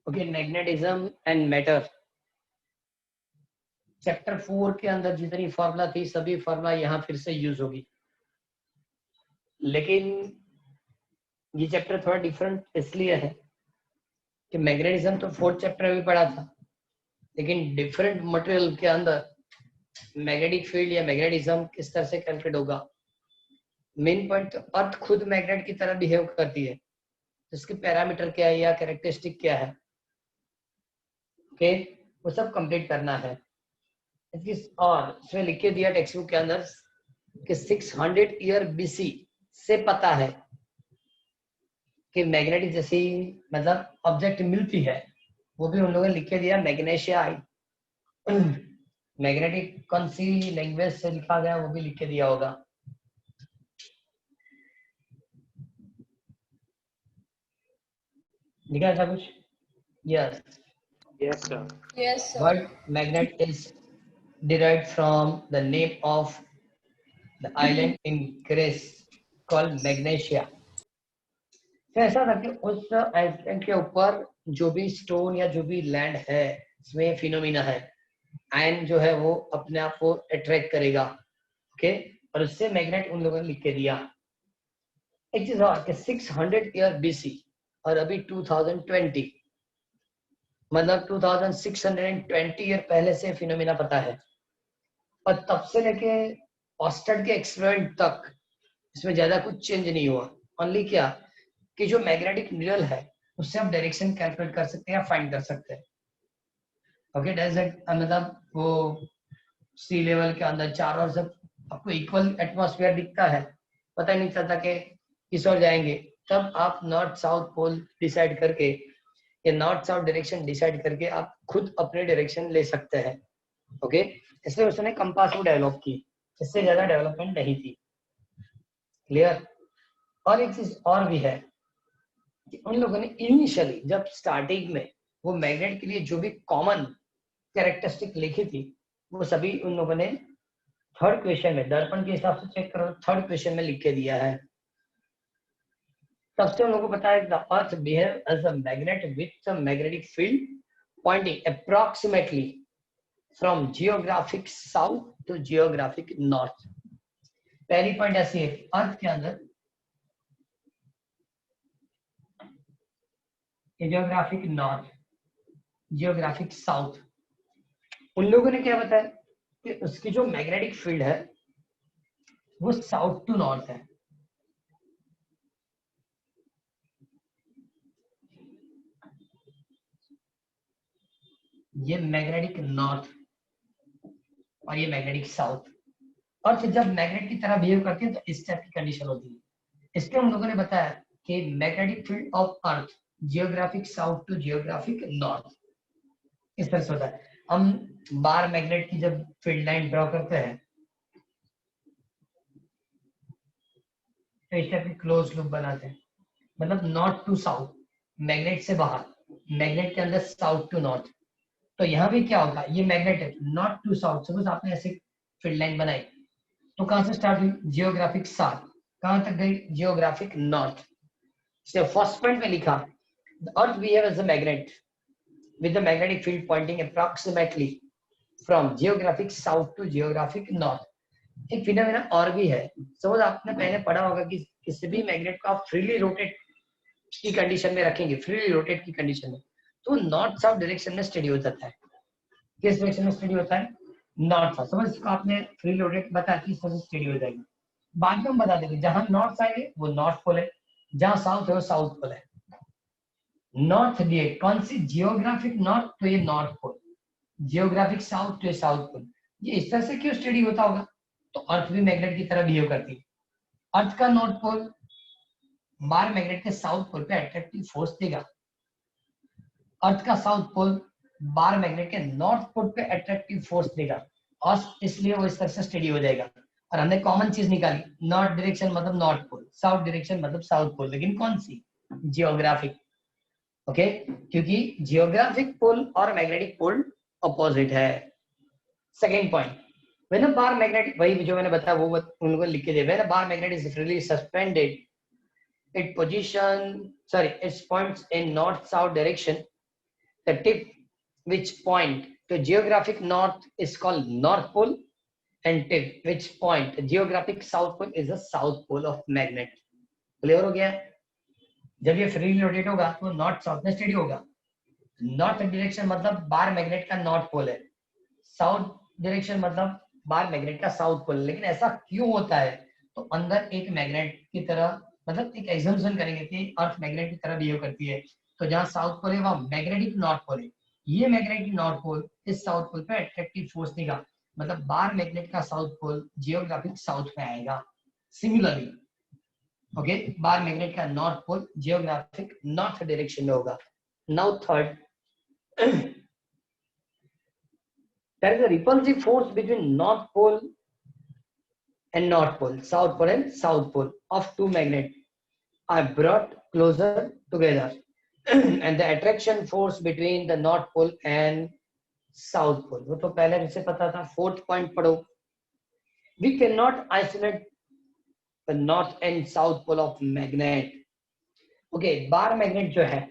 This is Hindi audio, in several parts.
Okay, magnetism and matter chapter 4 के अंदर जितनी फॉर्मूला थी सभी फॉर्मूला यहाँ फिर से यूज होगी, लेकिन ये चैप्टर थोड़ा डिफरेंट इसलिए है कि मैग्नेटिज्म तो 4th चैप्टर में पढ़ा था, लेकिन डिफरेंट मटेरियल के अंदर मैग्नेटिक फील्ड या मैग्नेटिज्म किस तरह से कैलकुलेट होगा। मेन पॉइंट, तो अर्थ खुद मैग्नेट की तरह बिहेव करती है, उसके पैरामीटर क्या है या कैरेक्टरिस्टिक क्या है, ओके, वो सब कंप्लीट करना है। और इसमें लिख के दिया टेक्स्ट बुक के अंदर कि 600 ईयर बीसी से पता है कि मैग्नेटिक जैसी मतलब ऑब्जेक्ट मिलती है, वो भी उन लोगों ने लिख के दिया मैग्नेशिया। मैग्नेटिक कौन सी लैंग्वेज से लिखा गया वो भी लिख के दिया होगा। लिखा था कुछ? Yes Yes, sir. Yes, sir. Word magnet is derived from the name of the island in Greece called Magnesia। तो ऐसा था कि उस आइलैंड के ऊपर जो भी स्टोन या जो भी लैंड है इसमें फिनोमिना है, आयन जो है वो अपने आप को अट्रैक्ट करेगा, ओके, और उससे मैग्नेट उन लोगों ने लिख के दिया। एक चीज और कि 600 ईयर बीसी और अभी 2020 मतलब 2620 ईयर पहले से फिनोमिना पता है, और तब से लेके ऑस्टर्ड के एक्सपेरिमेंट तक इसमें ज्यादा कुछ चेंज नहीं हुआ। ओनली क्या कि जो मैग्नेटिक नीडल है उससे आप डायरेक्शन कैलकुलेट कर सकते हैं या फाइंड कर सकते हैं, ओके। मतलब वो सी लेवल के अंदर चारों ओर से आपको इक्वल एटमॉस्फेयर दिखता है, पता ही नहीं चलता कि किस ओर जाएंगे, तब आप नॉर्थ साउथ पोल डिसाइड करके या नॉर्थ साउथ डायरेक्शन डिसाइड करके आप खुद अपने डायरेक्शन ले सकते हैं, ओके। इसलिए उसने कंपास को डेवलप की, इससे ज्यादा डेवलपमेंट नहीं थी, क्लियर। और एक चीज और भी है कि उन लोगों ने इनिशियली जब स्टार्टिंग में वो मैग्नेट के लिए जो भी कॉमन कैरेक्टरिस्टिक लिखी थी वो सभी उन लोगों ने थर्ड क्वेश्चन में, दर्पण के हिसाब से चेक करो, थर्ड क्वेश्चन में लिख के दिया है। तब से उन लोगों को पता है the earth behave as a magnet with a magnetic field pointing approximately from geographic south to geographic north. पहली पॉइंट ऐसी है कि अर्थ के अंदर जियोग्राफिक नॉर्थ, जियोग्राफिक साउथ, उन लोगों ने क्या बताया कि उसकी जो मैग्नेटिक फील्ड है वो साउथ टू नॉर्थ है। ये मैग्नेटिक नॉर्थ और ये मैग्नेटिक साउथ। अर्थ जब मैग्नेट की तरह बिहेव करती है तो इस टाइप की कंडीशन होती है। इसके हम लोगों ने बताया कि magnetic field of earth geographic south to geographic north इस तरह से होता है। हम बार मैग्नेट की जब फील्ड लाइन ड्रॉ करते हैं तो इस टाइप की क्लोज लूप बनाते हैं, मतलब नॉर्थ टू साउथ, मैग्नेट से बाहर, मैग्नेट के अंदर साउथ टू नॉर्थ। तो यहाँ भी क्या होगा, ये मैग्नेट है नॉर्थ टू साउथ, सपोज आपने ऐसे फील्ड लाइन बनाई तो कहां से स्टार्ट हुई, जियोग्राफिक साउथ, कहां तक गई, जियोग्राफिक नॉर्थ। इसलिए फर्स्ट पॉइंट में लिखा the earth behave as a magnet with the magnetic field pointing approximately from geographic south to geographic north। एक फिनोमेना और भी है, सपोज आपने पहले पढ़ा होगा कि किसी भी मैग्नेट को आप फ्रीली रोटेट की कंडीशन में रखेंगे, फ्रीली रोटेट की कंडीशन में, तो नॉर्थ साउथ डायरेक्शन में स्टडी हो जाता है। किस डायरेक्शन में स्टडी होता है, नॉर्थ साउथ। समझ इसको आपने फ्री रोटेट बता कि इस तरह से स्टडी हो जाएगी। बाद में हम बता देंगे जहां नॉर्थ साइड है वो नॉर्थ पोल है, जहां साउथ है वो साउथ पोल है। नॉर्थ दिए कौन सी, जियोग्राफिक नॉर्थ तो ये नॉर्थ पोल, जियोग्राफिक साउथ तो ये साउथ पोल। ये इस तरह से क्यों स्टडी होता होगा, तो अर्थ भी मैग्नेट की तरह बिहेव करती है। अर्थ का नॉर्थ पोल बार मैग्नेट के साउथ पोल पे अट्रैक्टिव फोर्स देगा, अर्थ का साउथ पोल बार मैग्नेट के नॉर्थ पोल पे अट्रैक्टिव फोर्स देगा, और इसलिए वो इस तरह से स्टडी हो जाएगा। और हमने कॉमन चीज निकाली, नॉर्थ डायरेक्शन मतलब नॉर्थ पोल, साउथ डायरेक्शन मतलब साउथ पोल, लेकिन कौन सी, जियोग्राफिक, ओके, क्योंकि जियोग्राफिक पोल और मैग्नेटिक पोल अपोजिट है। Second point, when a bar magnet, वही जो मैंने बताया वो उनको लिख के दे, when a bar magnet is freely suspended it position its points in north south direction the tip which point to geographic north is called north pole and tip which point geographic south pole is the south pole of magnet. Clear हो गया? जब ये फ्रीली रोटेट होगा तो नॉर्थ साउथ में स्टडी होगा. नॉर्थ डायरेक्शन मतलब बार मैग्नेट का नॉर्थ पोल है, साउथ डायरेक्शन मतलब बार मैग्नेट का साउथ पोल. लेकिन ऐसा क्यों होता है? तो अंदर एक मैग्नेट की तरह, मतलब एक एग्जम्पशन करेंगे कि अर्थ मैग्नेट की तरह बिहेव करती है, तो जहां साउथ पोल है वहां मैग्नेटिक नॉर्थ पोल है. ये मैग्नेटिक नॉर्थ पोल इस साउथ पोल पे अट्रैक्टिव फोर्स देगा, मतलब बार मैग्नेट का साउथ पोल जियोग्राफिक साउथ में आएगा. सिमिलरली ओके, बार मैग्नेट का north pole geographic north direction में होगा. Now third, there is a repulsive force between north pole and north pole, south pole and south pole of two magnets are brought closer together and the attraction force between the north pole and south pole. वो तो पहले मुझे पता था. फोर्थ पॉइंट पढ़ो. We cannot isolate the north and south pole of magnet. Okay, bar magnet जो है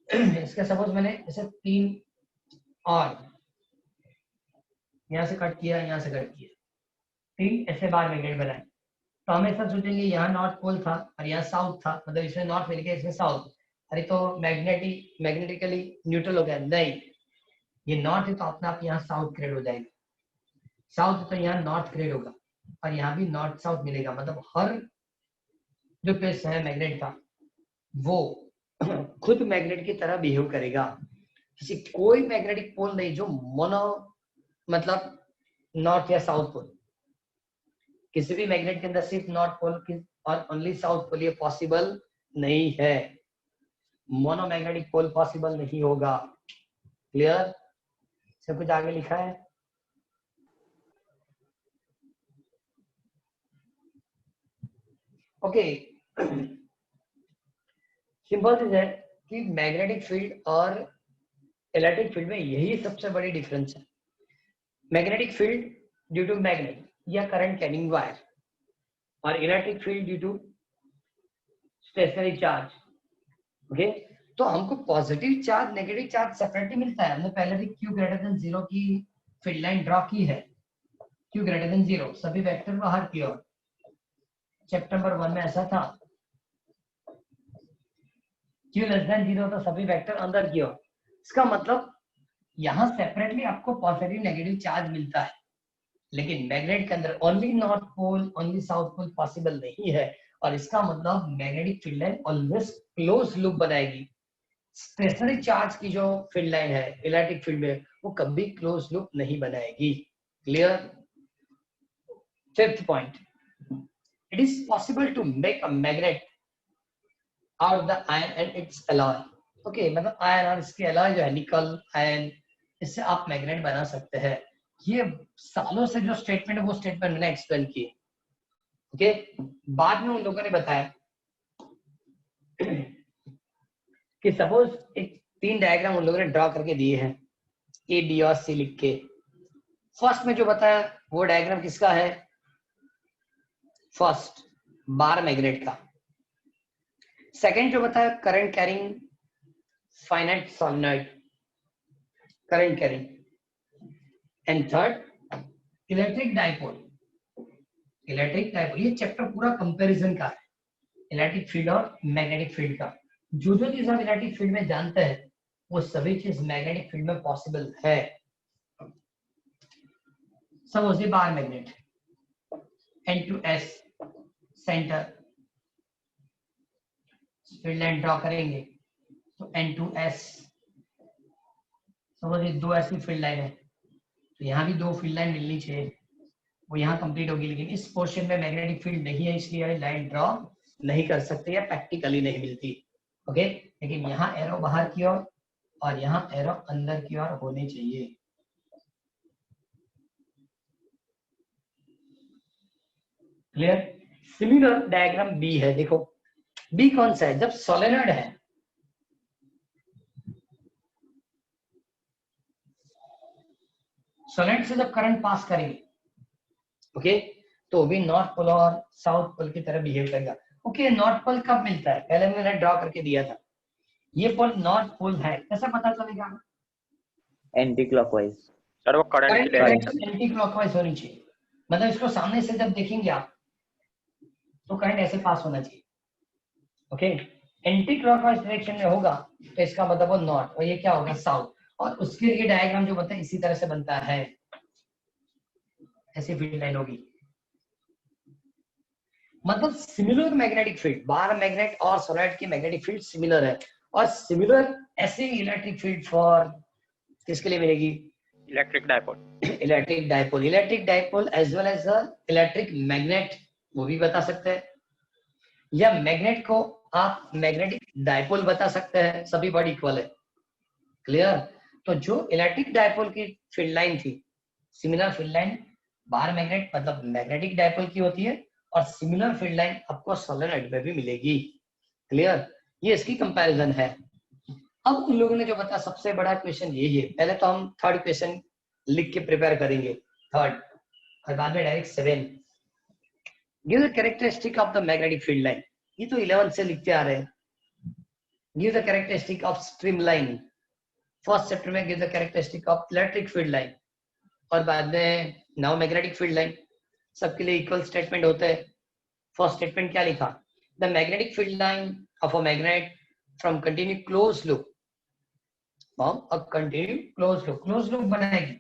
इसका सपोज मैंने ऐसे 3 और यहाँ से कट किया, यहाँ से कट किया, 3 ऐसे बार मैग्नेट बनाए, तो हम ऐसा सोचेंगे यहाँ नॉर्थ पोल था और यहाँ साउथ था, मतलब इसमें नॉर्थ मिल गया, इसमें साउथ. अरे तो मैग्नेटिकली न्यूट्रल हो गया. नहीं, ये नॉर्थ है तो अपने आप यहाँ साउथ क्रिएट हो जाएगा, साउथ तो यहाँ नॉर्थ क्रिएट होगा और यहाँ भी नॉर्थ साउथ मिलेगा. मतलब हर जो पेस है मैग्नेट का वो खुद मैग्नेट की तरह बिहेव करेगा. किसी कोई मैग्नेटिक पोल नहीं जो मोनो, मतलब नॉर्थ या साउथ पोल. किसी भी मैग्नेट के अंदर सिर्फ नॉर्थ पोल और ओनली साउथ पोल ये पॉसिबल नहीं है. मोनो मैग्नेटिक पोल पॉसिबल नहीं होगा. क्लियर? सब कुछ आगे लिखा है. ओके, सिंपल चीज है कि मैग्नेटिक फील्ड और इलेक्ट्रिक फील्ड में यही सबसे बड़ी डिफरेंस है. Magnetic field due to magnet या करंट कैरिंग वायर और electric field due to stationary charge. Okay, तो हमको positive charge negative charge separately मिलता है. हमने पहले भी Q ग्रेटर देन 0 की फील्ड लाइन ड्रॉ की है. Q ग्रेटर देन 0 सभी वेक्टर बाहर की ओर. चैप्टर नंबर 1 में ऐसा था. Q लेस देन 0 तो सभी वेक्टर अंदर की ओर. इसका मतलब यहाँ सेपरेटली आपको पॉजिटिव नेगेटिव चार्ज मिलता है, लेकिन मैग्नेट के अंदर only north pole only south pole possible नहीं है. और इसका मतलब magnetic field line always close loop बनाएगी. स्टेशनरी चार्ज की जो फील्ड लाइन है इलेक्ट्रिक फील्ड में वो कभी क्लोज लूप नहीं बनाएगी. Clear? Fifth point, it is possible to make a magnet out the iron and its alloy. Okay, मतलब आयरन और इसके अलॉय जो है निकल आयरन, इससे आप मैग्नेट बना सकते हैं. ये सालों से जो स्टेटमेंट है वो स्टेटमेंट मैंने एक्सप्लेन की. ओके, बाद में उन लोगों ने बताया कि सपोज एक 3 डायग्राम उन लोगों ने ड्रॉ करके दिए हैं ए बी और सी लिख के. फर्स्ट में जो बताया वो डायग्राम किसका है? फर्स्ट बार मैग्नेट का. सेकंड जो बताया current carrying finite solenoid current carrying. And third electric dipole. Electric dipole ये चैप्टर पूरा कंपैरिजन का है, इलेक्ट्रिक फील्ड और मैग्नेटिक फील्ड का. जो जो चीज हम इलेक्ट्रिक फील्ड में जानते हैं वो सभी चीज मैग्नेटिक फील्ड में पॉसिबल है. सपोज ये bar magnet N2S centre field line draw करेंगे तो N2S, सपोज ये 2S की फील्ड लाइन है तो यहाँ भी 2 फील्ड लाइन मिलनी चाहिए, वो यहाँ कंप्लीट होगी. लेकिन इस पोर्शन में मैग्नेटिक फील्ड नहीं है इसलिए लाइन ड्रॉ नहीं कर सकते या प्रैक्टिकली नहीं मिलती. ओके, लेकिन यहाँ एरो बाहर की ओर और यहाँ एरो अंदर की ओर होनी चाहिए. क्लियर? सिमिलर डायग्राम बी है. देखो बी कौन सा है? जब सोलेनॉइड है, सोलेनॉइड से जब करंट पास करेंगे ओके, तो भी नॉर्थ पोल और साउथ पोल की तरह बिहेव करेगा. ओके, नॉर्थ पोल कब मिलता है? पहले मैंने ड्रॉ करके दिया था. ये पोल नॉर्थ पोल है, कैसा पता चलेगा? Anti clockwise. सर वो करंट की करंट डायरेक्शन। एंटी क्लॉकवाइज होनी चाहिए, मतलब इसको सामने से जब देखेंगे आप तो करंट ऐसे पास होना चाहिए। ओके, एंटी क्लॉकवाइज डायरेक्शन में होगा तो इसका मतलब वो नॉर्थ, और ये क्या होगा साउथ। और उसके लिए डायग्राम जो बनता है इसी तरह से बनता है, ऐसी फील्ड लाइन होगी। मतलब सिमिलर मैग्नेटिक फील्ड, बाहर मैग्नेट और सोलनॉइड की मैग्नेटिक फील्ड सिमिलर है, और सिमिलर ऐसे इलेक्ट्रिक फील्ड फॉर किसके लिए मिलेगी? Electric dipole. Electric dipole, electric dipole as well as electric magnet, वो भी बता सकते हैं, या मैग्नेट को आप मैग्नेटिक डायपोल बता सकते हैं, सभी वर्ड इक्वल है। क्लियर? तो जो इलेक्ट्रिक डायपोल की फील्ड लाइन थी, सिमिलर फील्ड लाइन बाहर मैग्नेट मतलब मैग्नेटिक डायपोल की होती है, और सिमिलर फील्ड लाइन आपको सोलेनॉइड में भी मिलेगी। क्लियर? ये इसकी कंपैरिजन है। अब उन लोगों ने जो बताया सबसे बड़ा क्वेश्चन यही है, पहले तो हम थर्ड क्वेश्चन लिख के प्रिपेयर करेंगे, थर्ड, और बाद में direct 7। Give the characteristic of the magnetic field line, ये तो 11 से लिखते आ रहे हैं। Give the characteristic of stream line, first chapter में give the characteristic of electric field line, और बाद में नाउ मैग्नेटिक फील्ड लाइन। सबके लिए इक्वल स्टेटमेंट होते हैं। फर्स्ट स्टेटमेंट क्या लिखा? The magnetic field line of a magnet from continue close loop, from a continue close loop बनाएगी,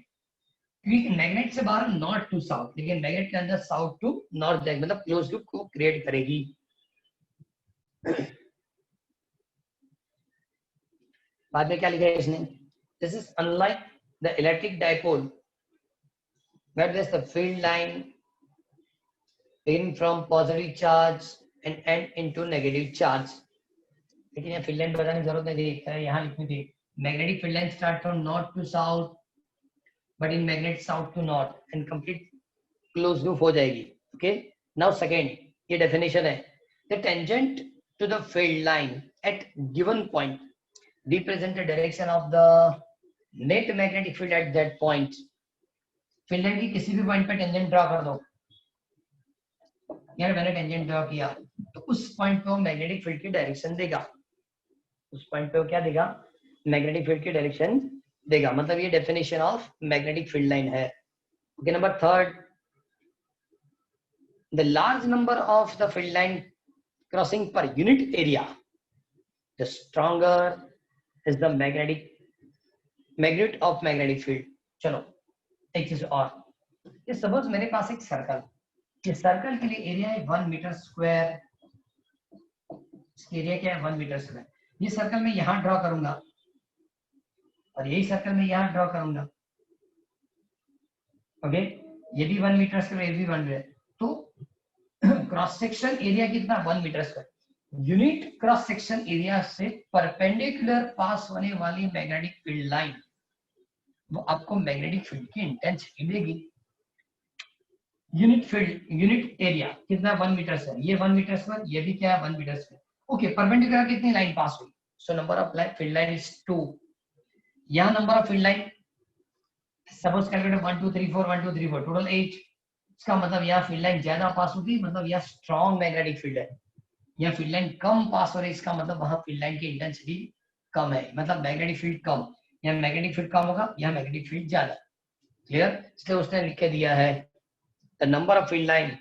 क्योंकि मैग्नेट से बाहर नॉर्थ टू साउथ, लेकिन मैग्नेट के अंदर साउथ टू नॉर्थ जाएगी, मतलब क्लोज लूप को क्रिएट करेगी। बाद में क्या लिखा है इसने? This is unlike the electric dipole where there's the field line begin from positive charge and end into negative charge। लेकिन यहाँ फील्ड लाइन बताने की जरूरत नहीं थी, यहाँ लिखनी थी magnetic field line start from north to south but in magnet south to north and complete close loop हो जाएगी। ओके, नाउ सेकेंड, ये डेफिनेशन है, the tangent to the field line at given point represent the direction of the net magnetic field at that point। Field line की किसी भी पॉइंट पे टेंजेंट ड्रा कर दो, यार मैंने टेंजेंट ड्रा किया तो उस पॉइंट पे वो मैग्नेटिक फील्ड की डायरेक्शन देगा, उस पॉइंट पे वो क्या देगा? मैग्नेटिक फील्ड की डायरेक्शन देगा। मतलब ये definition of magnetic field line है। Okay, number third, the large number of the field line crossing पर unit area the stronger is the magnet of magnetic field. चलो एक चीज और, ये सपोज मेरे पास एक सर्कल, ये सर्कल के लिए एरिया है 1 मीटर स्क्वायर, इसकी एरिया क्या है 1 मीटर स्क्वायर। ये सर्कल मैं यहाँ ड्रॉ करूंगा और यही सर्कल मैं यहाँ ड्रॉ करूंगा। ओके, ये भी 1 मीटर स्क्वायर, ये भी 1 मीटर, तो क्रॉस सेक्शन एरिया कितना? 1 meter square. Unit cross section area से परपेंडिकुलर पास होने वाली मैग्नेटिक फील्ड लाइन वो आपको मैग्नेटिक फील्ड की इंटेंसिटी देगी। यूनिट फील्ड, यूनिट एरिया कितना? 1 मीटर स्क्वायर, ये 1 मीटर स्क्वायर, ये भी क्या है 1 मीटर स्क्वायर। ओके, परपेंडिकुलर कितनी लाइन पास हुई? So number of field line is 2। यहाँ number of field line suppose calculate 1 2 3 4 1 2 3 4 total 8। इसका मतलब यहाँ फील्ड लाइन ज्यादा पास होगी, मतलब यहाँ स्ट्रॉन्ग मैग्नेटिक फील्ड है। यहाँ फील्ड लाइन कम पास हो रही है, इसका मतलब वहां फील्ड लाइन की इंटेंसिटी कम है, मतलब मैग्नेटिक फील्ड कम। यहाँ मैग्नेटिक फील्ड कम होगा, यहाँ मैग्नेटिक फील्ड ज्यादा। क्लियर? इसलिए उसने लिख के दिया है the number of field line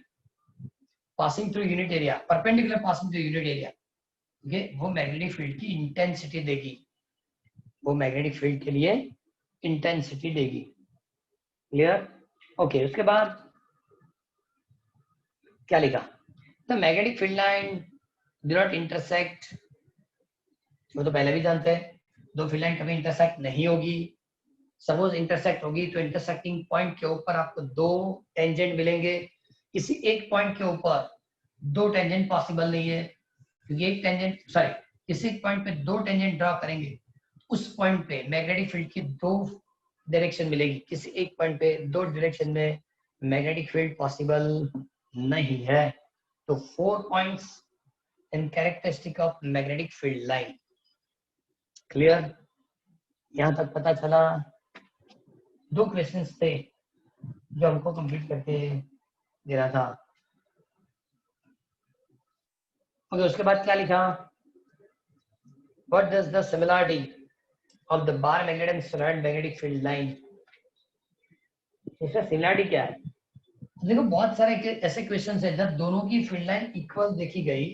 passing through unit area, perpendicular passing through unit area, ये वो मैग्नेटिक फील्ड की इंटेंसिटी देगी, वो मैग्नेटिक फील्ड के लिए इंटेंसिटी देगी। क्लियर? ओके, उसके बाद क्या लिखा? The magnetic field line do not intersect, वो तो पहले भी जानते हैं, दो फील्ड लाइन कभी इंटरसेक्ट नहीं होगी। सपोज इंटरसेक्ट होगी तो इंटरसेक्टिंग पॉइंट के ऊपर आपको दो टेंजेंट मिलेंगे, किसी एक पॉइंट के ऊपर दो टेंजेंट पॉसिबल नहीं है, क्योंकि एक टेंजेंट सॉरी किसी एक पॉइंट पे दो टेंजेंट ड्रॉ करेंगे, उस पॉइंट पे मैग्नेटिक फील्ड की दो डायरेक्शन मिलेगी, किसी एक पॉइंट पे दो डायरेक्शन में मैग्नेटिक फील्ड पॉसिबल नहीं है। तो 4 points in characteristic of magnetic field line. Clear? यहां तक पता चला? दो क्वेश्चंस थे जो हमको कंप्लीट करके देना था। ओके, उसके बाद क्या लिखा? What does the similarity of the bar magnet and solenoid magnetic field line. इसका सिमिलरिटी क्या है? देखो बहुत सारे ऐसे क्वेश्चंस है जब दोनों की फील्ड लाइन इक्वल देखी गई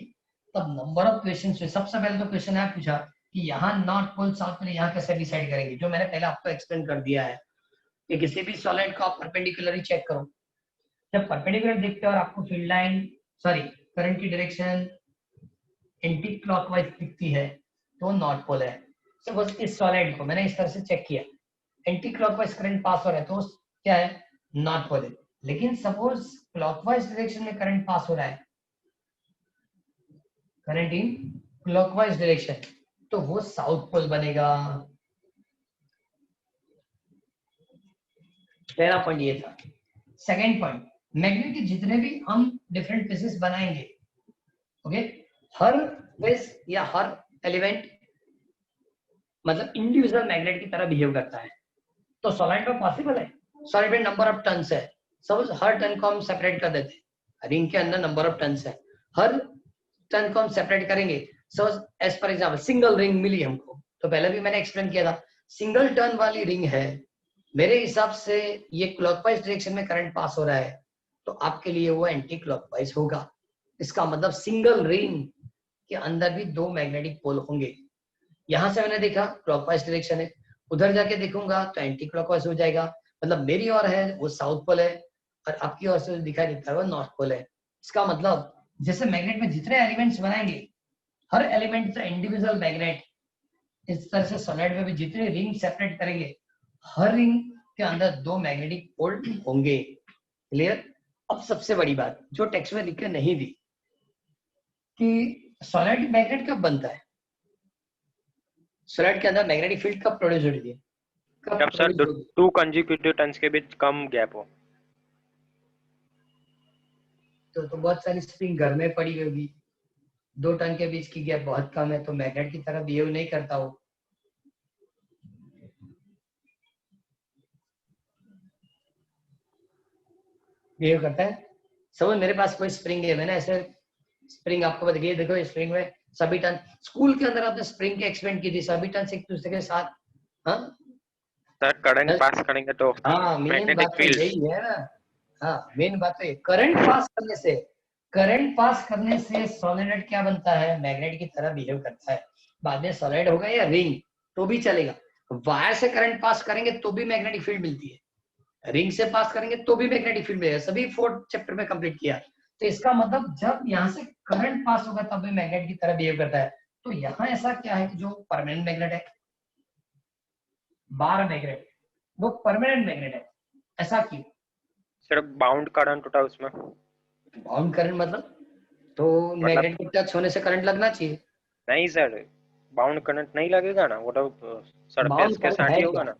तब नंबर ऑफ क्वेश्चंस हुए। सबसे पहले तो क्वेश्चन है पूछा कि यहाँ नॉर्थ पोल साउथ पोल यहाँ कैसे डिसाइड करेंगे, जो मैंने पहले आपको एक्सप्लेन कर दिया है कि किसी भी सॉलिड को आप परपेंडिकुलरली चेक करो, जब परपेंडिकुलर देखते हो और आपको फील्ड लाइन करंट की डायरेक्शन एंटी क्लॉकवाइज दिखती है तो नॉर्थ पोल है। सपोज इस सॉलिड को मैंने इस तरह से चेक किया, एंटी क्लॉकवाइज करंट पास हो रहा है तो क्या है, नॉर्थ पोल है। लेकिन सपोज क्लॉकवाइज डायरेक्शन में करंट पास हो रहा है, करंट इन क्लॉकवाइज डायरेक्शन, तो वो साउथ पोल बनेगा। पहला पॉइंट ये था। सेकेंड पॉइंट, मैग्नेट के जितने भी हम डिफरेंट पीसेस बनाएंगे, ओके, हर पीस या हर एलिमेंट मतलब इंडिविजुअल मैग्नेट की तरह बिहेव करता है। तो सॉलिड में पॉसिबल है, सॉलिड में नंबर ऑफ टन्स है, सपोज हर टन को हम सेपरेट कर देते हैं, रिंग के अंदर नंबर ऑफ टन्स है, हर टन को हम सेपरेट करेंगे। Suppose as for example single ring मिली हमको, तो पहले भी मैंने एक्सप्लेन किया था, सिंगल टर्न वाली रिंग है, मेरे हिसाब से ये क्लॉकवाइज डायरेक्शन में करंट पास हो रहा है तो आपके लिए वो एंटी क्लॉकवाइज होगा। इसका मतलब सिंगल रिंग के अंदर भी दो मैग्नेटिक पोल होंगे। यहां से मैंने देखा क्लॉकवाइज डायरेक्शन है, उधर जाके देखूंगा तो एंटी क्लॉकवाइज हो जाएगा, मतलब मेरी ओर है वो साउथ पोल है और आपकी ओर से दिखाई देता है वो नॉर्थ पोल है। इसका मतलब जैसे मैग्नेट में जितने एलिमेंट्स बनाएंगे हर एलिमेंट से इंडिविजुअल मैग्नेट, इस तरह से सॉलिड में भी जितने रिंग सेपरेट करेंगे हर रिंग के अंदर दो मैग्नेटिक पोल होंगे। क्लियर? अब सबसे बड़ी बात जो टेक्स्ट में लिख के नहीं दी कि सॉलिड मैग्नेट कब बनता है, सॉलिड के अंदर मैग्नेटिक फील्ड कब प्रोड्यूस होती है, जब सर टू कंसेक्यूटिव टर्न्स के बीच कम गैप हो। तो बहुत सारी स्प्रिंग घर में पड़ी होगी, 2 टन के बीच की गैप बहुत कम है तो मैग्नेट की तरह बिहेव नहीं करता हो। बिहेव करता है। समझ मेरे पास कोई स्प्रिंग है, मैंने ऐसे स्प्रिंग आपको बता दिया, देखो स्प्रिंग में सभी टन, स्कूल के अंदर आपने स्प्रिंग की एक्सपेरिमेंट की थी, सभी टन एक दूसरे के साथ, हाँ सर करंट पास करेंगे तो हाँ मेन मैग्नेटिक बात तो फील्ड। यही है ना, हाँ मेन बात तो ये करंट पास करने से सोलेनोइड क्या बनता है, मैग्नेट की तरह बिहेव करता है। बाद में सोलेनोइड होगा या रिंग तो भी चलेगा, वायर से करंट पास करेंगे तो भी मैग्नेटिक फील्ड मिलती है, रिंग से पास करेंगे तो भी मैग्नेटिक फील्ड मिलेगा। सभी 4th चैप्टर में कंप्लीट किया। तो इसका मतलब जब यहाँ से करंट पास होगा तब भी मैग्नेट की तरह बिहेव करता है। तो यहाँ ऐसा क्या है कि जो परमानेंट मैग्नेट है, बार मैग्नेट, वो परमानेंट मैग्नेट है, ऐसा क्यों? सिर्फ बाउंड करंट होता है उसमें। बाउंड करंट मतलब तो मैग्नेट के टच होने से करंट लगना चाहिए। नहीं सर, बाउंड करंट नहीं लगेगा ना, वो तो सरफेस बाउंड के करंट साथ है ही होगा क्या? ना।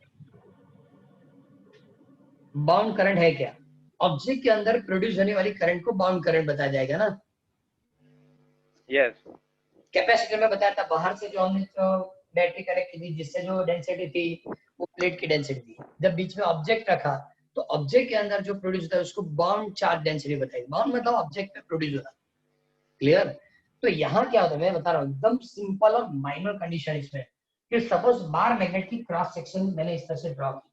बाउंड करंट है क्या? ऑब्जेक्ट के अंदर प्रोड्यूस होने वाली करंट को बाउंड करंट बताया जाएगा ना। यस। कैपेसिटर में बताया था, बाहर से जो हमने बैटरी कनेक्ट की थी जिससे जो डेंसिटी थी वो प्लेट की डेंसिटी थी, जब बीच में ऑब्जेक्ट रखा तो ऑब्जेक्ट के अंदर जो प्रोड्यूस होता है उसको बाउंड चार्ज डेंसिटी बताई। बाउंड मतलब ऑब्जेक्ट में प्रोड्यूस होता है। क्लियर? तो यहाँ क्या होता है मैं बता रहा हूँ, एकदम सिंपल और माइनर कंडीशन इसमें कि सपोज बार मैग्नेट की क्रॉस सेक्शन मैंने इस तरह से ड्रॉ की,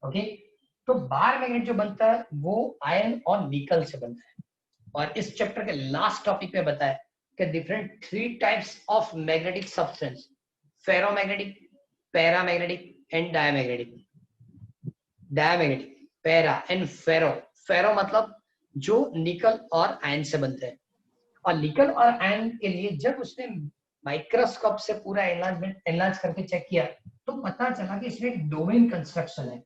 ओके, तो बार मैग्नेट जो बनता है वो आयरन और निकल से बनता है। और इस चैप्टर के लास्ट टॉपिक में बताया कि different 3 types of magnetic substance, ferromagnetic, paramagnetic and diamagnetic. Diamagnetic, para and ferro. Ferro मतलब जो निकल और आयन से बनते हैं, और निकल और आयन के लिए जब उसने माइक्रोस्कोप से पूरा एनलार्ज करके चेक किया तो पता चला कि इसमें एक डोमेन कंस्ट्रक्शन है।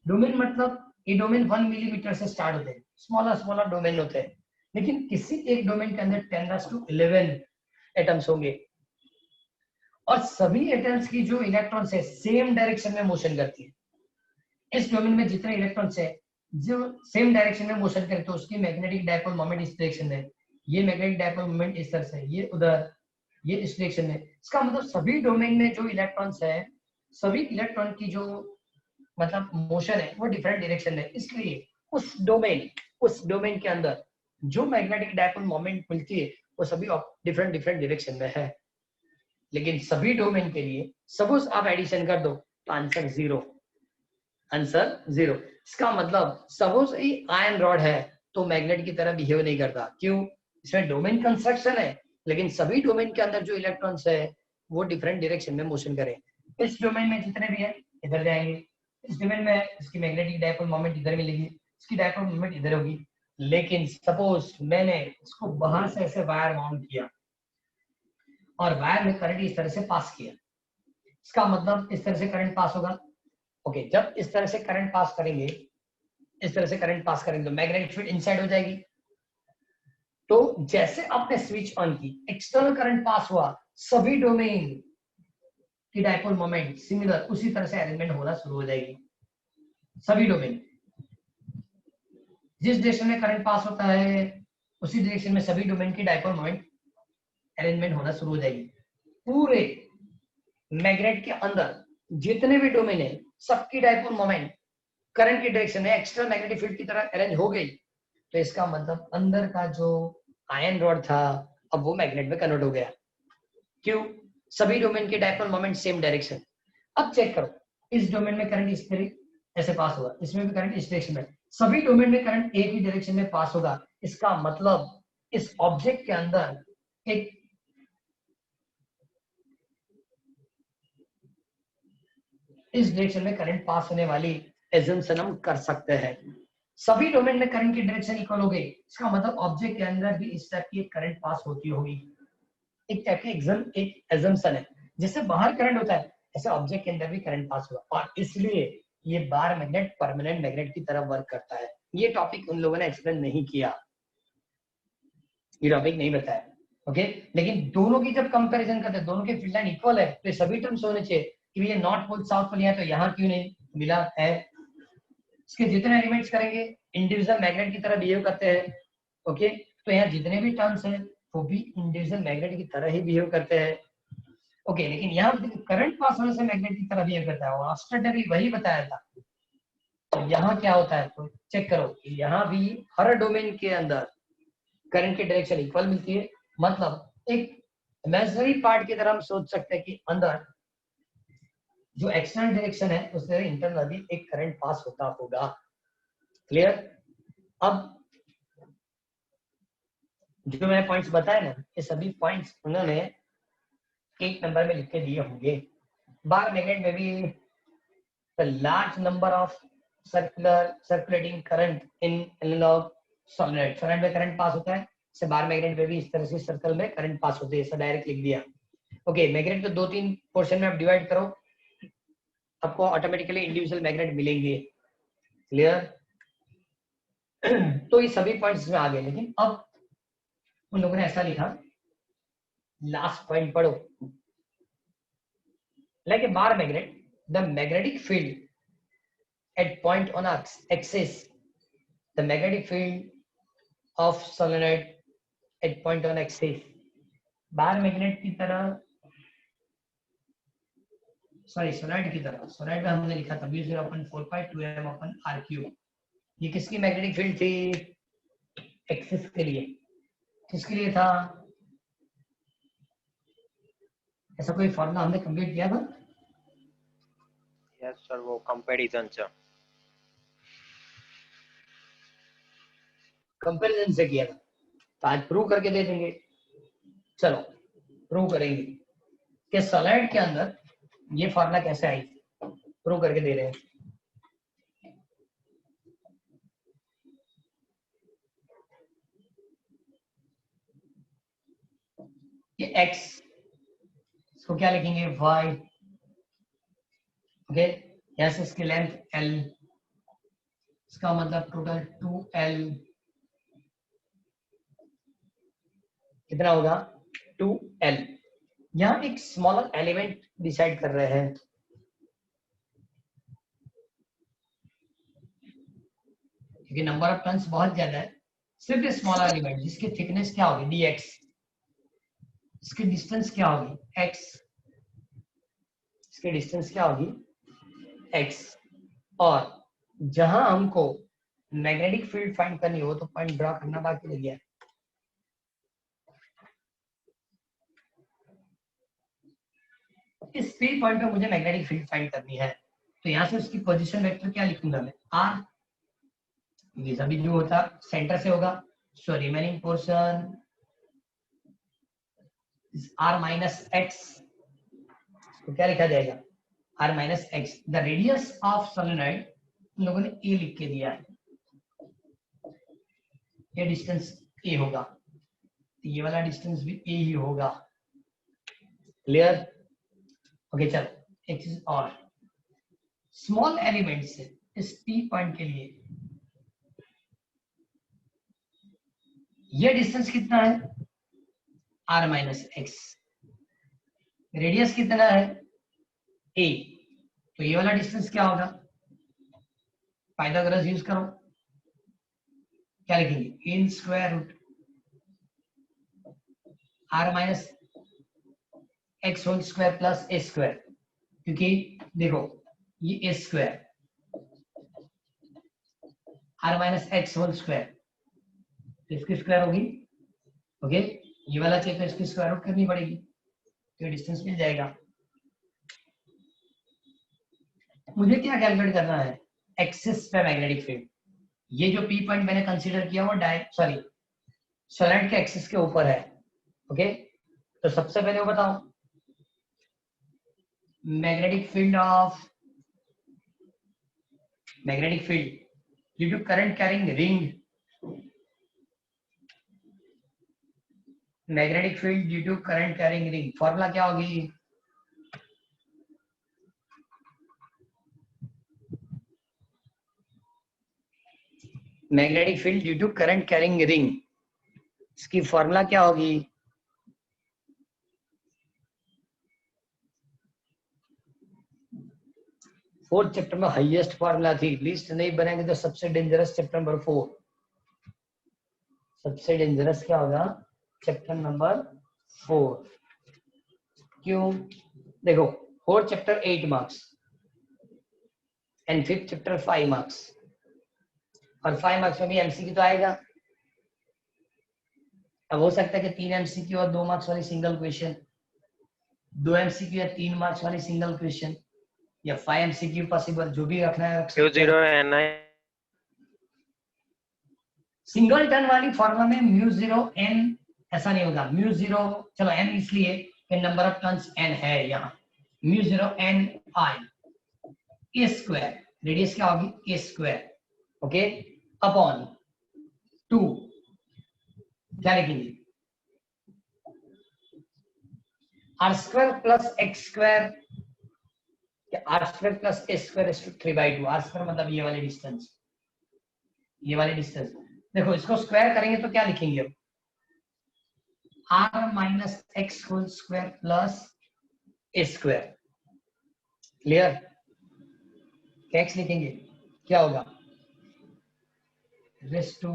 डोमेन मतलब ये डोमेन 1 मिलीमीटर से स्टार्ट होते हैं, स्मॉलर डोमेन होते हैं, लेकिन किसी एक डोमेन के अंदर 10⁻11 एटम्स होंगे और सभी एटम्स की जो इलेक्ट्रॉन्स है सेम डायरेक्शन में मोशन करती है। इस डोमेन में जितने इलेक्ट्रॉन्स है जो सेम डायरेक्शन में मोशन करते हैं उसकी मैग्नेटिक डायपोल मोमेंट इस डायरेक्शन में, ये मैग्नेटिक डायपोल मोमेंट इस तरह से, ये उधर, ये इस डायरेक्शन में। इसका मतलब सभी डोमेन में जो इलेक्ट्रॉन्स है, सभी इलेक्ट्रॉन की जो मतलब मोशन है वो डिफरेंट डायरेक्शन में, इसलिए उस डोमेन के अंदर जो मैग्नेटिक डायपोल मोमेंट मिलती है वो सभी डिफरेंट डायरेक्शन में है। लेकिन सभी डोमेन के लिए सपोज आप एडिशन कर दो तो आंसर 0, आंसर 0। इसका मतलब सपोज ये आयरन रॉड है तो मैग्नेट की तरह बिहेव नहीं करता। क्यों? इसमें डोमेन कंस्ट्रक्शन है, लेकिन सभी डोमेन के अंदर जो इलेक्ट्रॉन्स है वो डिफरेंट डायरेक्शन में मोशन करें। इस डोमेन में जितने भी है इधर जाएंगे, इस डोमेन में इसकी मैग्नेटिक डायपोल मोमेंट इधर मिलेगी, इसकी डायपोल मोमेंट इधर होगी। लेकिन सपोज मैंने इसको बाहर से ऐसे वायर माउंट किया और वायर में करंट इस तरह से पास किया, इसका मतलब इस तरह से करंट पास होगा। ओके, जब इस तरह से करंट पास करेंगे, इस तरह से करंट पास करेंगे तो मैग्नेटिक फील्ड इनसाइड हो जाएगी। तो जैसे आपने स्विच ऑन की, एक्सटर्नल करंट पास हुआ, सभी डोमेन की डायपोल मोमेंट सिमिलर उसी तरह से अरेंजमेंट होना शुरू हो जाएगी। सभी डोमेन जिस डायरेक्शन में करंट पास होता है उसी डायरेक्शन में सभी डोमेन की डायपोल मोमेंट अरेंजमेंट होना शुरू हो जाएगी। पूरे मैग्नेट के अंदर जितने भी डोमेन है सबकी डायपोल मोमेंट करंट की डायरेक्शन में एक्सटर्नल मैग्नेटिक फील्ड की तरह अरेंज हो गई। तो इसका मतलब अंदर का जो आयरन रॉड था अब वो मैग्नेट में कन्वर्ट हो गया। क्यों? सभी डोमेन के डायपोल मोमेंट सेम डायरेक्शन। अब चेक करो, इस डोमेन में करंट इस तरह ऐसे पास हुआ, इसमें भी करंट इस डायरेक्शन में, सभी डोमेन में करंट एक ही डायरेक्शन में पास होगा। इसका मतलब इस ऑब्जेक्ट के अंदर एक इस डायरेक्शन में करंट पास होने वाली एजम्पशन हम कर सकते हैं। सभी डोमेन में करंट की डायरेक्शन इक्वल हो गई, इसका मतलब ऑब्जेक्ट के अंदर भी इस टाइप की करंट पास होती होगी। एक टाइप की एक एजम्पशन है, जैसे बाहर करंट होता है ऐसे ऑब्जेक्ट के अंदर भी करंट पास हुआ, और इसलिए ये बार मैग्नेट परमानेंट मैग्नेट की तरह वर्क करता है। ये टॉपिक उन लोगों ने एक्सप्लेन नहीं किया, ये टॉपिक नहीं बताया। ओके, लेकिन दोनों की जब कंपैरिजन करते हैं, दोनों के फील्ड लाइन इक्वल है तो सभी टर्म्स होने चाहिए कि ये नॉर्थ पोल साउथ पोल है तो यहाँ क्यों नहीं मिला है। इसके जितने एलिमेंट्स करेंगे इंडिविजुअल मैग्नेट की तरह बिहेव करते हैं। ओके, तो यहाँ जितने भी टर्म्स हैं वो भी इंडिविजुअल मैग्नेट की तरह ही बिहेव करते हैं। ओके, लेकिन यहाँ करंट पास होने से मैग्नेट की तरह बिहेव करता है, और ऑस्ट्रेटरी वही बताया था। तो यहाँ क्या होता है तो चेक करो, यहाँ भी हर डोमेन के अंदर करंट की डायरेक्शन इक्वल मिलती है। मतलब एक इमेजिनरी पार्ट की तरह हम सोच सकते हैं कि अंदर जो एक्सटर्नल डायरेक्शन है उससे इंटरनल भी एक करंट पास होता होगा। क्लियर? अब जो मैंने पॉइंट्स बताए ना, ये सभी पॉइंट्स उन्होंने एक नंबर में लिख के दिए होंगे। बार मैग्नेट में भी the large number of circulating current in analog solenoid, solenoid में करंट पास होता है, से बार मैग्नेट में भी इस तरह से सर्कल में करंट पास होते हैं, ऐसा डायरेक्ट लिख दिया। ओके, मैग्नेट को 2-3 पोर्शन में आप डिवाइड करो, आपको ऑटोमेटिकली इंडिविजुअल मैग्नेट मिलेंगे। क्लियर? तो ये सभी पॉइंट्स में आ गए, लेकिन अब उन लोगों ने ऐसा लिखा, लास्ट पॉइंट पढ़ो, like a bar magnet the magnetic field at point on axis, the magnetic field of solenoid at point on axis, bar magnet की तरह, सॉरी सोलनॉइड की तरह, सोलनॉइड में हमने लिखा था V0/4π2m/r³। ये किसकी मैग्नेटिक फील्ड थी? एक्सिस के लिए। किसके लिए था? ऐसा कोई फॉर्मूला हमने कंप्लीट किया था? यस सर, वो कंपैरिजन से कंपैरिजन से किया था, तो आज प्रूव करके दे देंगे। चलो प्रूव करेंगे कि सोलनॉइड के अंदर ये फॉर्मूला कैसे आई, प्रूव करके दे रहे हैं। ये x, इसको क्या लिखेंगे? y। ओके, यहाँ से इसकी लेंथ l, इसका मतलब टोटल 2l कितना होगा? 2l। यहाँ एक स्मॉलर एलिमेंट डिसाइड कर रहे हैं, क्योंकि नंबर ऑफ टर्न्स बहुत ज्यादा है। सिर्फ स्मॉलर एलिमेंट जिसकी थिकनेस क्या होगी? dx, इसकी डिस्टेंस क्या होगी? x, इसकी डिस्टेंस क्या होगी? x। और जहां हमको मैग्नेटिक फील्ड फाइंड करनी हो तो पॉइंट ड्रॉ करना बाकी रह गया। इस पी पॉइंट पे मुझे मैग्नेटिक फील्ड फाइंड करनी है, तो यहाँ से उसकी पोजीशन वेक्टर क्या लिखूंगा मैं, आर, ये सभी जो होता सेंटर से होगा, so remaining portion r minus x, तो क्या लिखा जाएगा, r minus x. The radius of solenoid इन लोगों ने ए लिख के दिया है, ये डिस्टेंस ए होगा, तो ये वाला डिस्टेंस भी ए ही होगा। क्लियर? ओके चलो एक चीज और, स्मॉल एलिमेंट से इस पी पॉइंट के लिए ये डिस्टेंस कितना है, आर माइनस एक्स, रेडियस कितना है ए, तो ये वाला डिस्टेंस क्या होगा, पाइथागोरस यूज करो, क्या लिखेंगे, in square root r minus x whole square plus A square, क्योंकि देखो ये a square r minus x whole square, तो इसकी स्क्वायर होगी, ओके, ये वाला चाहिए तो इसकी स्क्वायर रूट करनी पड़ेगी, तो डिस्टेंस मिल जाएगा। मुझे क्या कैलकुलेट करना है, एक्सिस पे मैग्नेटिक फील्ड, ये जो पी पॉइंट मैंने कंसीडर किया वो सोलेनॉइड के एक्सिस के ऊपर है, ओके, तो सबसे पहले वो बताओ, magnetic field due to current carrying ring, magnetic field due to current carrying ring, formula क्या होगी, magnetic field due to current carrying ring, इसकी फॉर्मूला क्या होगी, फोर्थ चैप्टर में हाईएस्ट फॉर्मूला थी, लिस्ट नहीं बनाएंगे तो सबसे डेंजरस चैप्टर नंबर 4, सबसे डेंजरस क्या होगा, चैप्टर नंबर 4, क्यों, देखो fourth chapter 8 marks and fifth chapter 5 marks, और 5 मार्क्स में भी एमसीक्यू तो आएगा, अब हो सकता है कि 3 एमसीक्यू और 2 मार्क्स वाली सिंगल क्वेश्चन, 2 एमसीक्यू या 3 मार्क्स वाली सिंगल क्वेश्चन, या 5 एमसीक्यू पॉसिबल, जो भी रखना है रख सकते हैं। सिंगल टर्न वाली फॉर्मूला में म्यू जीरो एन ऐसा नहीं होगा, म्यू जीरो, चलो एन इसलिए कि नंबर ऑफ टर्न्स एन है यहाँ, mu zero N I A square, radius क्या होगी ए स्क्वायर, ओके, अपॉन 2, क्या लिखेंगे, R square plus X square, R square plus A square is to 3/2, R square मतलब ये वाले डिस्टेंस, ये वाले डिस्टेंस, देखो इसको स्क्वायर करेंगे तो क्या लिखेंगे, R minus x whole square plus ए स्क्वायर, क्लियर, एक्स लिखेंगे क्या होगा, रेस टू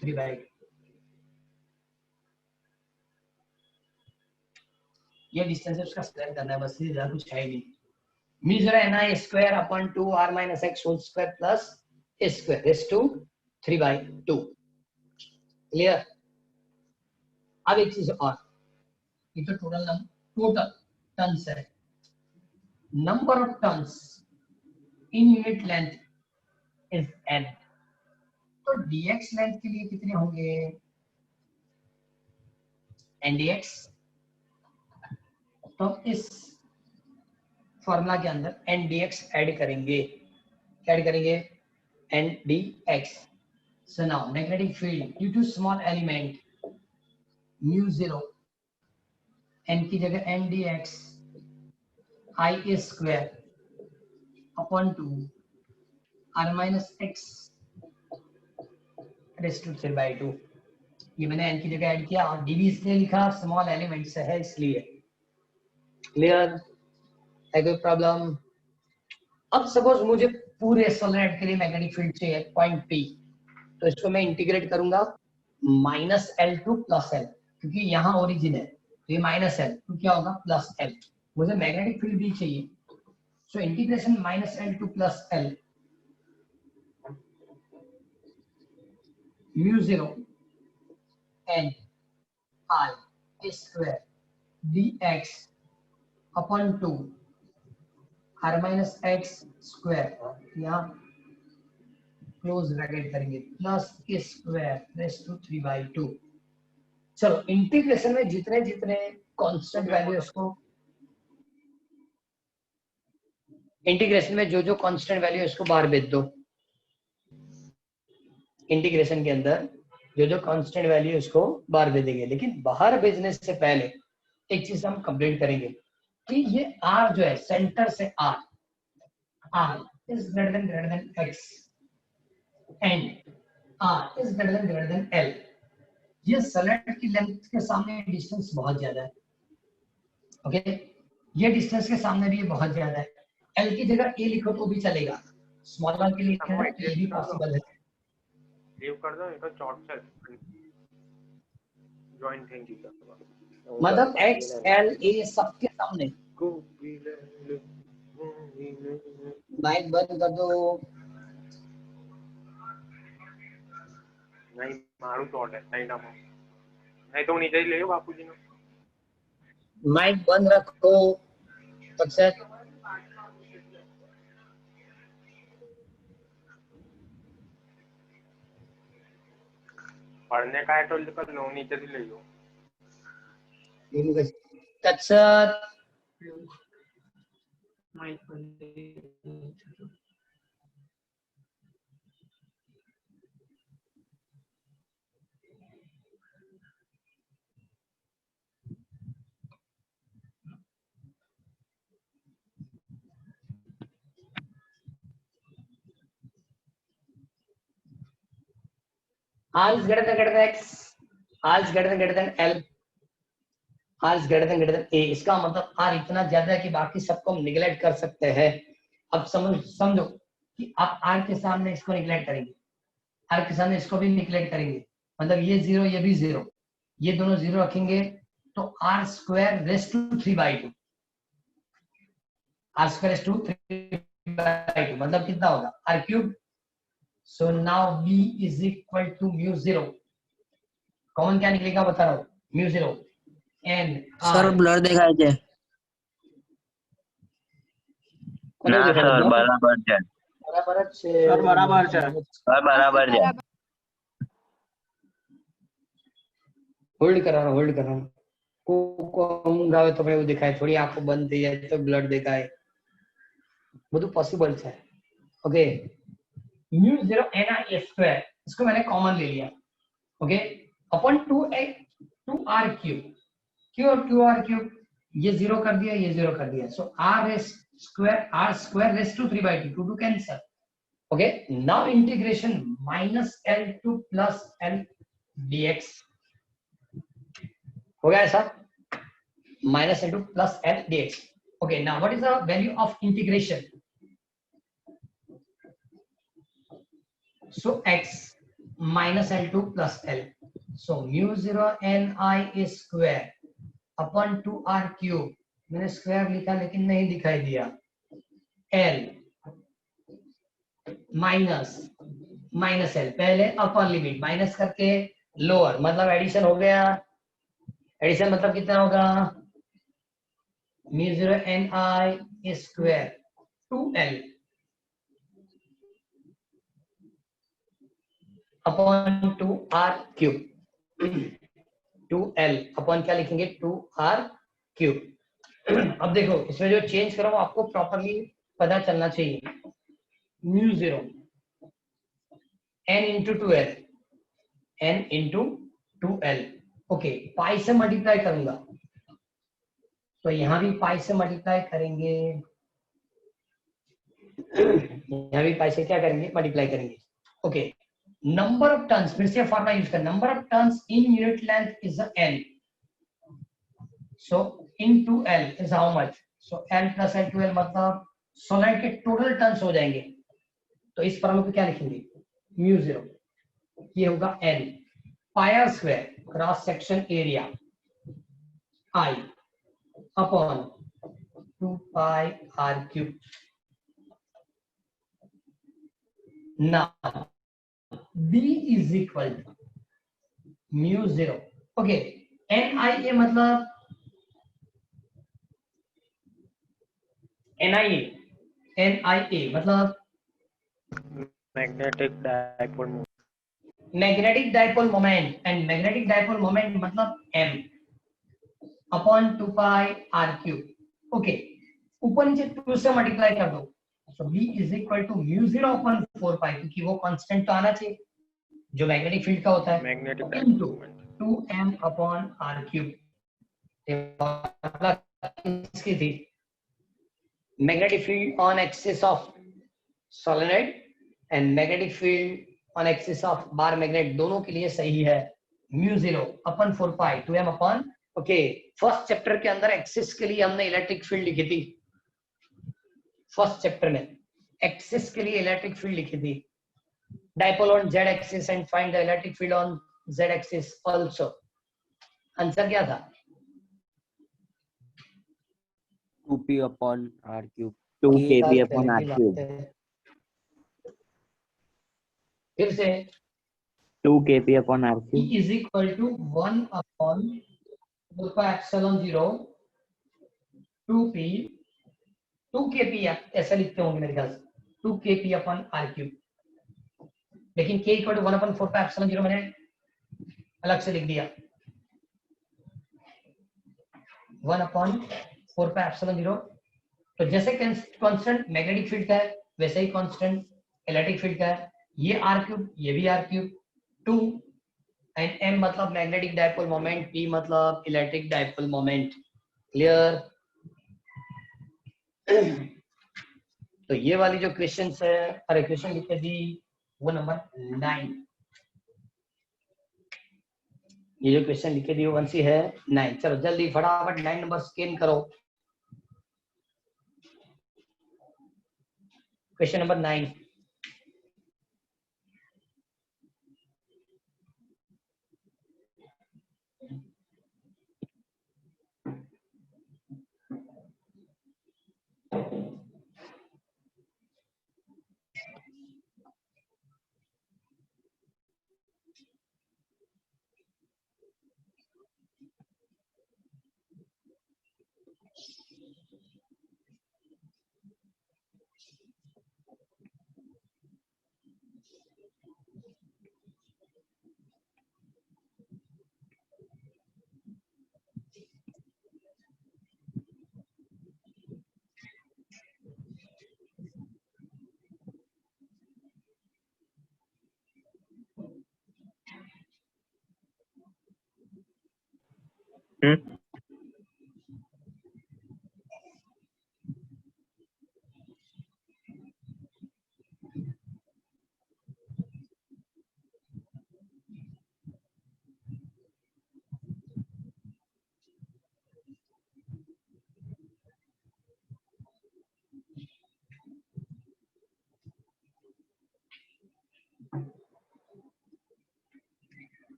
3/2, ये डिस्टेंस है उसका स्क्वायर करना है, बस ज्यादा कुछ है नहीं, mu zero N I square upon 2 R minus x whole square plus A square raise to 3/2, क्लियर। अब एक चीज और, ये तो टोटल टर्न्स है, number of turns in unit length is n, तो dx लेंथ के लिए कितने होंगे, n dx, तो इस फॉर्मूला के अंदर n dx ऐड करेंगे, क्या ऐड करेंगे, n dx, so now magnetic field due to small element mu zero, n की जगह n dx I a square upon 2 r minus x raised to 3/2, ये मैंने n की जगह ऐड किया और dv इसलिए लिखा स्मॉल एलिमेंट से है इसलिए, क्लियर है, कोई प्रॉब्लम। अब सपोज मुझे पूरे सोलेनॉइड के लिए मैग्नेटिक फील्ड चाहिए पॉइंट P, तो इसको मैं इंटीग्रेट करूंगा -L टू +L, क्योंकि यहाँ ओरिजिन है, तो ये -L तो क्या होगा +L, मुझे मैग्नेटिक फील्ड भी चाहिए, so integration -L to +L mu zero n I square dx upon 2 r minus X square, यहाँ क्लोज ब्रैकेट करेंगे, plus A square raise to 3/2। चलो इंटीग्रेशन में जितने जितने कांस्टेंट वैल्यू है उसको, इंटीग्रेशन में जो जो कांस्टेंट वैल्यू है उसको बाहर भेज दो। इंटीग्रेशन के अंदर जो जो कांस्टेंट वैल्यू है उसको बाहर भेजेंगे, लेकिन बाहर भेजने से पहले एक चीज हम कंप्लीट करेंगे कि ये r जो है सेंटर से r is greater than x and r is greater than l। ये सॉलिड की लेंथ के सामने डिस्टेंस बहुत ज्यादा है, ओके ये डिस्टेंस के सामने भी ये बहुत ज्यादा है। l की जगह a लिखो तो भी चलेगा, स्मॉल r के लिए लिखना है तो ये भी पॉसिबल है। सेव कर दो, ये तो शॉर्ट से जॉइन थिंग की मतलब x l a सबके सामने। माइक बंद कर दो। नहीं मारू शॉर्ट है, नहीं ना नहीं तो नीचे ही ले लो बापूजी ने। माइक बंद रखो। अक्षर पढ़ने का है तो कर लो, नीचे से ले लो। अक्षर माइक बंद। R is greater than x, R is greater than L, R is greater than A। इसका मतलब R इतना ज्यादा है कि बाकी सबको हम निगलेक्ट कर सकते हैं। अब समझो कि आप R के सामने इसको निगलेक्ट करेंगे, R के सामने इसको भी निगलेक्ट करेंगे, मतलब ये 0 ये भी 0, ये दोनों 0 रखेंगे तो r square raise to 3/2, r square raise to 3/2 मतलब कितना होगा r cube. So now b is equal to mu 0, common क्या निकलेगा बता रहा हूं, म्यू 0 एंड सर ब्लर देखाय છે કોને ના દેખાય સર બરાબર છે બરાબર જ છે સર બરાબર છે સર બરાબર છે होल्ड कर रहा हूं को ઊંઘ આવે તો ભાઈ એવું દેખાય, થોડી આંખો બંધ થઈ જાય તો બ્લડ દેખાય, બધું पॉसिबल है। Okay mu 0 n i square इसको मैंने कॉमन ले लिया, ओके अपॉन 2r क्यूब, क्यों 2r क्यूब, ये 0 कर दिया ये 0 कर दिया, so r square raise to 3/2 to cancel. Okay now integration minus l to plus l dx हो गया ऐसा, minus l to plus l dx। Okay now what is the value of integration, so x minus l2 plus l, so mu 0 n I square upon 2r cube, मैंने स्क्वायर लिखा लेकिन नहीं दिखाई दिया, l माइनस l पहले अपर लिमिट माइनस करके लोअर, मतलब एडिशन हो गया, एडिशन मतलब कितना होगा mu 0 n I square 2l upon 2r cube, 2l upon क्या लिखेंगे 2r क्यूब। अब देखो इसमें जो चेंज करो आपको प्रॉपरली पता चलना चाहिए, mu 0 n into 2l, n into 2l, okay पाई से मल्टीप्लाई करूंगा तो यहां भी पाई से मल्टीप्लाई करेंगे, यहां भी पाई से क्या करेंगे मल्टीप्लाई करेंगे। ओके नंबर ऑफ टर्न्स, फिर से फॉर्मूला यूज कर, number of turns in unit length is n, so into l is how much, so l plus l to l मतलब सोलर के टोटल टर्न्स हो जाएंगे, तो इस फॉर्मूला को क्या लिखेंगे म्यू 0, ये होगा n pi square cross section area I upon 2 pi r cube. Now b is equal to mu 0, okay n I ये मतलब NIA मतलब magnetic dipole moment. Magnetic dipole moment, and magnetic dipole moment मतलब M upon 2 pi r cube. Okay, ऊपर नीचे 2 से मल्टीप्लाई कर दो, so B is equal to mu 0 upon 4 pi, क्योंकि वो कांस्टेंट तो आना चाहिए जो मैग्नेटिक फील्ड का होता है, magnetic dipole into moment 2m upon r cube. इसकी थी magnetic field on axis of solenoid and magnetic field on axis of bar magnet, दोनों के लिए सही है म्यू 0 अपन 4 पाई 2m upon. Okay, first chapter के अंदर एक्सिस के लिए हमने इलेक्ट्रिक फील्ड लिखी थी, फर्स्ट चैप्टर में एक्सिस के लिए इलेक्ट्रिक फील्ड लिखी थी, dipole on z axis and find the electric field on z axis also. Answer क्या था? 2p upon r cube. 2 kp upon r cube. फिर से 2 kp upon r E cube. is equal to 1 upon 4 pi epsilon 0 2p 2 kp, ऐसा लिखते होंगे मेरे ख्याल से 2 kp upon r क्यूब, लेकिन k equal to 1 upon 4 pi epsilon 0 मैंने अलग से लिख दिया, 1 upon 4 pi epsilon 0। तो जैसे कांस्टेंट मैग्नेटिक फील्ड का है वैसे ही कांस्टेंट इलेक्ट्रिक फील्ड का है, ये r क्यूब ये भी r क्यूब, 2 एंड m मतलब मैग्नेटिक डायपोल मोमेंट, p मतलब इलेक्ट्रिक डायपोल मोमेंट। क्लियर? तो ये वाली जो क्वेश्चन है, अरे क्वेश्चन लिखे दी वो नंबर 9, ये जो क्वेश्चन लिखे दी वो कौन सी है? 9। चलो जल्दी फटाफट 9 नंबर स्कैन करो, क्वेश्चन नंबर 9।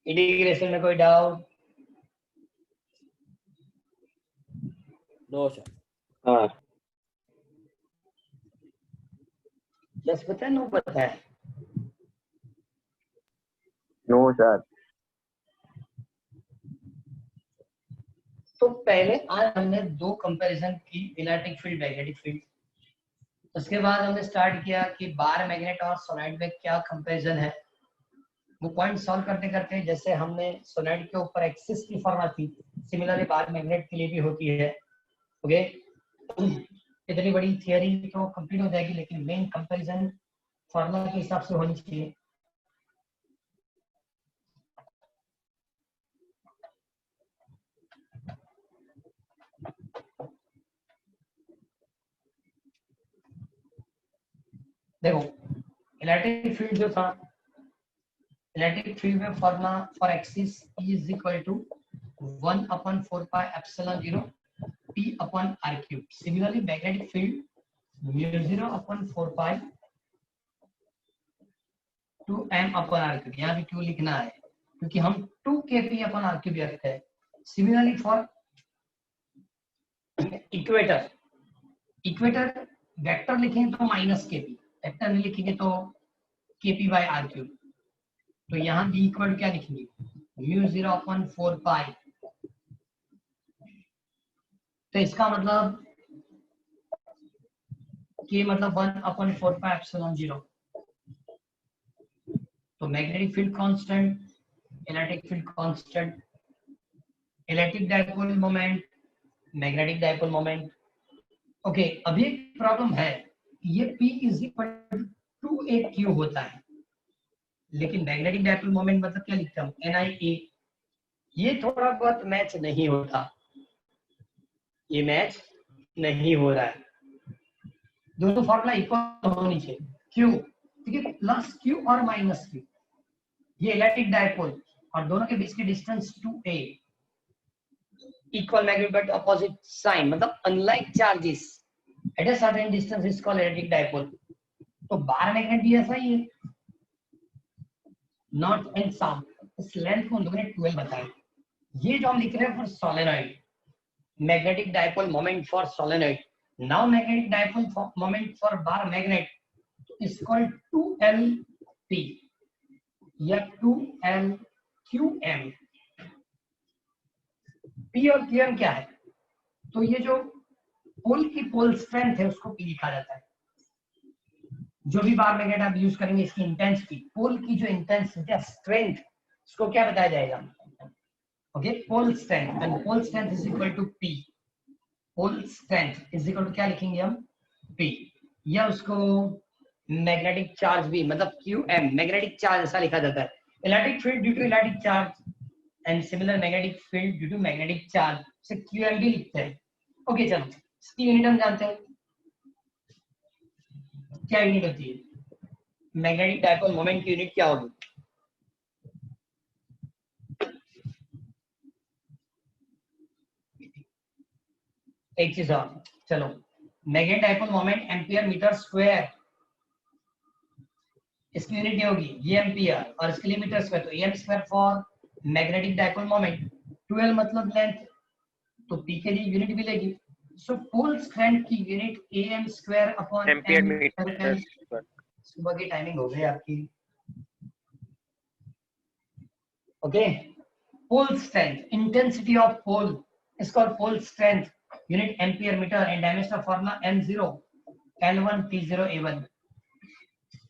इंटीग्रेशन में कोई डाउट? No, sir. हाँ, 10 पता है 9 पता है? no sir. तो पहले आज हमने दो कंपैरिजन की, इलेक्ट्रिक फील्ड मैग्नेटिक फील्ड, उसके बाद हमने स्टार्ट किया कि बार मैग्नेट और सोलेनोइड में क्या कंपैरिजन है। वो पॉइंट सॉल्व करते करते जैसे हमने सोलेनोइड के ऊपर एक्सिस की फॉर्मूला थी, सिमिलरली बार मैग्नेट के लिए भी होती है। ओके, इतनी बड़ी थियरी तो कंप्लीट हो जाएगी, लेकिन मेन कंपैरिजन फॉर्मूला के हिसाब से होनी चाहिए। देखो इलेक्ट्रिक फील्ड जो था, इलेक्ट्रिक फील्ड में formula for axis E is equal to 1/4πε0 P upon r cube. Similarly magnetic field μ0/4π 2m upon r cube. यहाँ भी क्यों लिखना है, क्योंकि हम 2kp अपॉन r क्यूब रखते हैं। Similarly for equator, equator vector लिखेंगे तो -kp, वेक्टर नहीं लिखेंगे तो kp बाय r क्यूब। तो यहाँ भी इक्वल क्या लिखेंगे, μ0/4π। तो इसका मतलब k मतलब 1/4πε0। तो magnetic field constant, electric field constant, electric dipole moment, magnetic dipole moment. Okay, अभी एक प्रॉब्लम है, ये P is equal to 2a होता है, लेकिन मैग्नेटिक डाइपोल मोमेंट मतलब क्या लिखता हूँ, NIA। ये थोड़ा बहुत मैच नहीं होता, ये मैच नहीं हो रहा है। दोनों फॉर्मूला इक्वल होनी चाहिए। क्यों, क्योंकि प्लस क्यू और माइनस क्यू, ये इलेक्ट्रिक डाइपोल और दोनों के बीच की distance 2a, equal magnet but opposite sign, मतलब unlike charges at a certain distance is called electric dipole. तो बार मैग्नेट भी ऐसा ही है, नॉर्थ एंड साउथ। इस लेंथ को उन लोगों ने 12 बताया। ये जो हम लिख रहे हैं for solenoid, magnetic dipole moment for solenoid. Now magnetic dipole moment for bar magnet is called 2Lp या 2Lqm। P और Qm क्या है, तो ये जो पोल की पोल स्ट्रेंथ है उसको P लिखा जाता है। जो भी बार मैग्नेट आप यूज करेंगे, इसकी इंटेंसिटी, पोल की जो इंटेंसिटी है, स्ट्रेंथ, उसको क्या बताया जाएगा, okay, pole strength. And pole strength is equal to P। Pole strength is equal to क्या लिखेंगे हम, P, या उसको मैग्नेटिक चार्ज भी, मतलब Qm, मैग्नेटिक चार्ज ऐसा लिखा जाता है। Electric field due to electric charge and similar magnetic field due to magnetic charge, से QM भी लिखते हैं। ओके चलो, इसकी यूनिट हम जानते हैं, क्या यूनिट होती है, मैग्नेटिक डाइपोल मोमेंट की यूनिट क्या होगी, एक चीज और, चलो, magnetic dipole moment ampere metre square, इसकी यूनिट ये होगी, ये एम्पियर और इसके लिए मीटर स्क्वायर, तो M square for magnetic dipole moment. 12 मतलब लेंथ, तो P के लिए यूनिट मिलेगी। सो पोल स्ट्रेंथ की unit am square upon ampere m metre square. सुबह की टाइमिंग हो गई आपकी। Okay, pole strength, intensity of pole is called pole strength, unit ampere metre, and dimension formula m0 L1 T0 A1।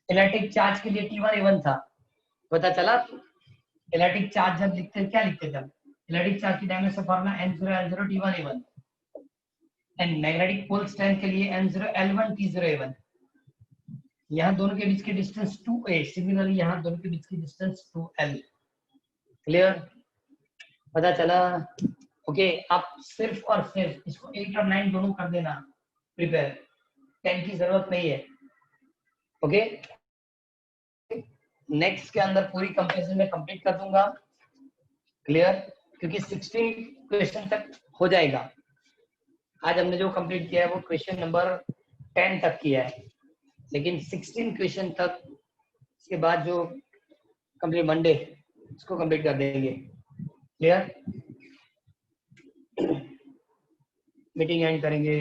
Electric charge के लिए T1 A1 था, पता चला। इलेक्ट्रिक चार्ज जब लिखते क्या लिखते थे, इलेक्ट्रिक चार्ज की dimension formula m0 L0 T1 A1, and magnetic pole strength के लिए m0 L1 T0 A1। यहाँ दोनों के बीच की डिस्टेंस 2a, सिमिलरली यहाँ दोनों के बीच की डिस्टेंस 2l। क्लियर, पता चला। ओके, आप सिर्फ और सिर्फ इसको 8 और 9 दोनों कर देना प्रिपेयर, 10 की जरूरत नहीं है। ओके, नेक्स्ट के अंदर पूरी कंपैरिजन में कंप्लीट कर दूंगा। क्लियर, क्योंकि 16 क्वेश्चन तक हो जाएगा। आज हमने जो कंप्लीट किया है वो क्वेश्चन नंबर 10 तक किया है, लेकिन 16 क्वेश्चन तक, इसके बाद जो कंप्लीट मंडे इसको कंप्लीट कर देंगे। क्लियर, मीटिंग एंड करेंगे।